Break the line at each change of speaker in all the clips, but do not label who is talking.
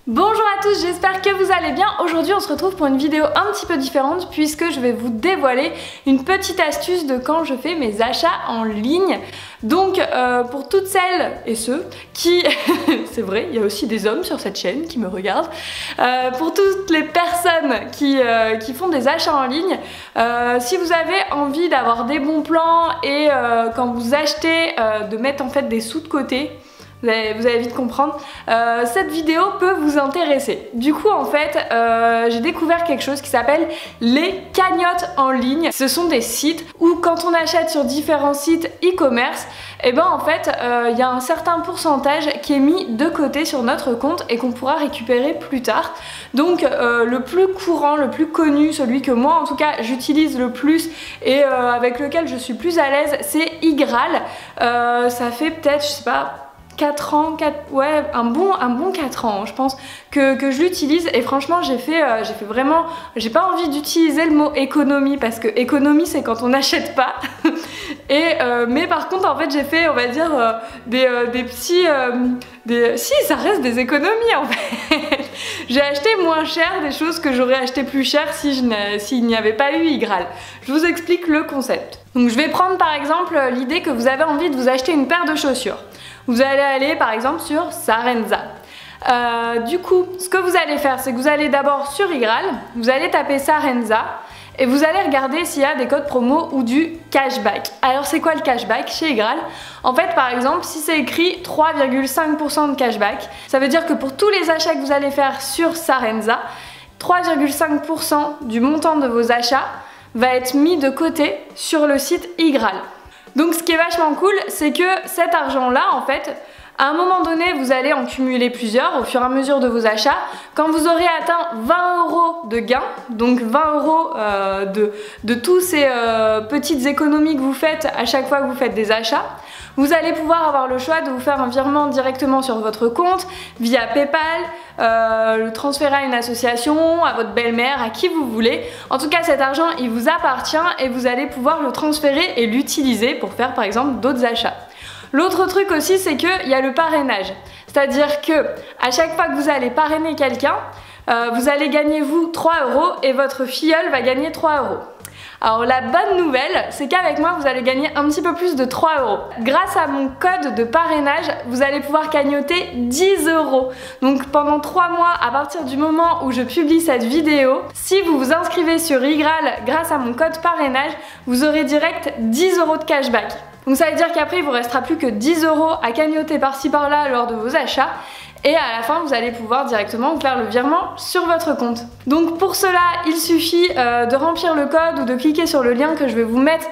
Bonjour à tous, j'espère que vous allez bien. Aujourd'hui on se retrouve pour une vidéo un petit peu différente puisque je vais vous dévoiler une petite astuce de quand je fais mes achats en ligne. Donc pour toutes celles et ceux qui, c'est vrai, il y a aussi des hommes sur cette chaîne qui me regardent, pour toutes les personnes qui font des achats en ligne, si vous avez envie d'avoir des bons plans et quand vous achetez de mettre en fait des sous de côté, vous allez vite comprendre, cette vidéo peut vous intéresser. Du coup en fait j'ai découvert quelque chose qui s'appelle les cagnottes en ligne. Ce sont des sites où quand on achète sur différents sites e-commerce, et ben en fait il y a un certain pourcentage qui est mis de côté sur notre compte et qu'on pourra récupérer plus tard. Donc le plus courant, le plus connu, celui que moi en tout cas j'utilise le plus et avec lequel je suis plus à l'aise, c'est Igral. Ça fait peut-être, je sais pas, 4 ans, ouais, un bon 4 ans je pense que je l'utilise et franchement j'ai fait vraiment, j'ai pas envie d'utiliser le mot économie parce que économie c'est quand on n'achète pas et mais par contre en fait j'ai fait on va dire des petits si ça reste des économies en fait. J'ai acheté moins cher des choses que j'aurais acheté plus cher s'il n'y avait pas eu Igral. Je vous explique le concept. Donc je vais prendre par exemple l'idée que vous avez envie de vous acheter une paire de chaussures. Vous allez aller par exemple sur Sarenza. Du coup, ce que vous allez faire, c'est que vous allez d'abord sur Igral, vous allez taper Sarenza et vous allez regarder s'il y a des codes promo ou du cashback. Alors c'est quoi le cashback chez Igral? En fait par exemple si c'est écrit 3,5% de cashback, ça veut dire que pour tous les achats que vous allez faire sur Sarenza, 3,5% du montant de vos achats va être mis de côté sur le site Igral. Donc ce qui est vachement cool, c'est que cet argent-là, en fait, à un moment donné, vous allez en cumuler plusieurs au fur et à mesure de vos achats. Quand vous aurez atteint 20 € de gain, donc 20 € de tous ces petites économies que vous faites à chaque fois que vous faites des achats, vous allez pouvoir avoir le choix de vous faire un virement directement sur votre compte, via PayPal, le transférer à une association, à votre belle-mère, à qui vous voulez. En tout cas, cet argent, il vous appartient et vous allez pouvoir le transférer et l'utiliser pour faire par exemple d'autres achats. L'autre truc aussi, c'est qu'il y a le parrainage. C'est-à-dire que à chaque fois que vous allez parrainer quelqu'un, vous allez gagner vous 3 € et votre filleule va gagner 3 €. Alors la bonne nouvelle, c'est qu'avec moi vous allez gagner un petit peu plus de 3 €. Grâce à mon code de parrainage, vous allez pouvoir cagnoter 10 €. Donc pendant 3 mois, à partir du moment où je publie cette vidéo, si vous vous inscrivez sur Igral grâce à mon code parrainage, vous aurez direct 10 € de cashback. Donc ça veut dire qu'après il vous restera plus que 10 € à cagnoter par-ci par-là lors de vos achats. Et à la fin, vous allez pouvoir directement vous faire le virement sur votre compte. Donc pour cela, il suffit de remplir le code ou de cliquer sur le lien que je vais vous mettre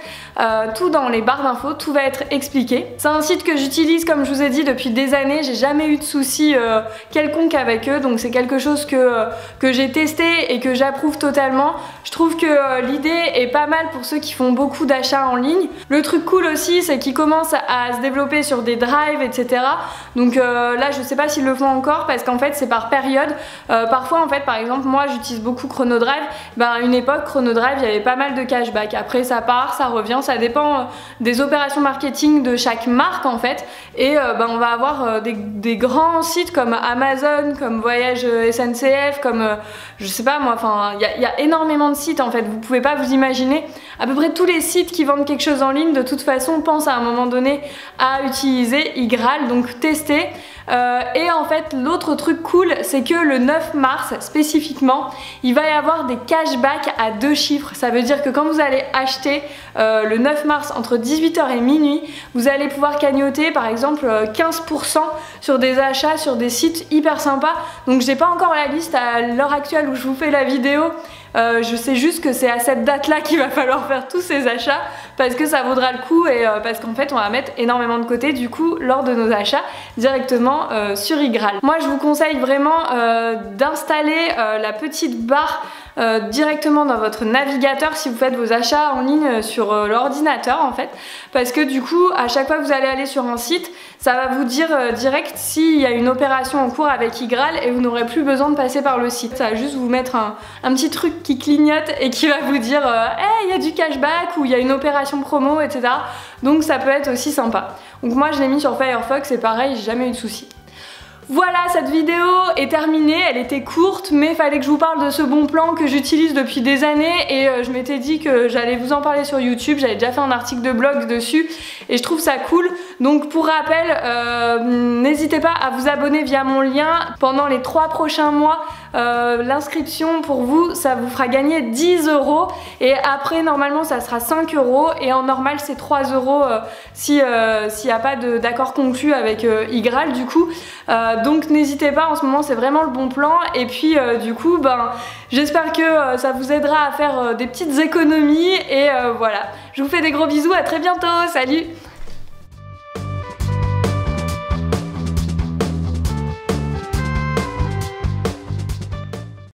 tout dans les barres d'infos, tout va être expliqué. C'est un site que j'utilise comme je vous ai dit depuis des années, j'ai jamais eu de soucis quelconque avec eux, donc c'est quelque chose que j'ai testé et que j'approuve totalement. Je trouve que l'idée est pas mal pour ceux qui font beaucoup d'achats en ligne. Le truc cool aussi, c'est qu'ils commencent à se développer sur des drives, etc. Donc là, je sais pas s'ils le font encore parce qu'en fait c'est par période. Parfois en fait par exemple moi j'utilise beaucoup Chronodrive, à une époque Chronodrive il y avait pas mal de cashback, après ça part, ça revient, ça dépend des opérations marketing de chaque marque en fait et on va avoir des grands sites comme Amazon, comme Voyage SNCF, comme je sais pas moi, enfin il y a énormément de sites en fait, vous pouvez pas vous imaginer, à peu près tous les sites qui vendent quelque chose en ligne de toute façon pensent à un moment donné à utiliser Igral, donc testez. Et en fait l'autre truc cool c'est que le 9 mars spécifiquement il va y avoir des cashbacks à 2 chiffres. Ça veut dire que quand vous allez acheter le 9 mars entre 18 h et minuit, vous allez pouvoir cagnoter par exemple 15% sur des achats sur des sites hyper sympas. Donc j'ai pas encore la liste à l'heure actuelle où je vous fais la vidéo. Je sais juste que c'est à cette date là qu'il va falloir faire tous ces achats parce que ça vaudra le coup et parce qu'en fait on va mettre énormément de côté du coup lors de nos achats directement sur Igral. Moi je vous conseille vraiment d'installer la petite barre directement dans votre navigateur si vous faites vos achats en ligne sur l'ordinateur en fait, parce que du coup à chaque fois que vous allez aller sur un site ça va vous dire direct s'il y a une opération en cours avec Igral et vous n'aurez plus besoin de passer par le site. Ça va juste vous mettre un petit truc qui clignote et qui va vous dire hey, il y a du cashback ou il y a une opération promo, etc. Donc ça peut être aussi sympa. Donc moi je l'ai mis sur Firefox et pareil, j'ai jamais eu de soucis. Voilà, cette vidéo est terminée, elle était courte, mais il fallait que je vous parle de ce bon plan que j'utilise depuis des années et je m'étais dit que j'allais vous en parler sur YouTube, j'avais déjà fait un article de blog dessus et je trouve ça cool. Donc pour rappel, n'hésitez pas à vous abonner via mon lien. Pendant les 3 prochains mois, l'inscription pour vous, ça vous fera gagner 10 € et après normalement ça sera 5 € et en normal c'est 3 € s'il n'y a pas d'accord conclu avec Igral du coup. Donc n'hésitez pas, en ce moment c'est vraiment le bon plan et puis du coup j'espère que ça vous aidera à faire des petites économies et voilà. Je vous fais des gros bisous, à très bientôt, salut!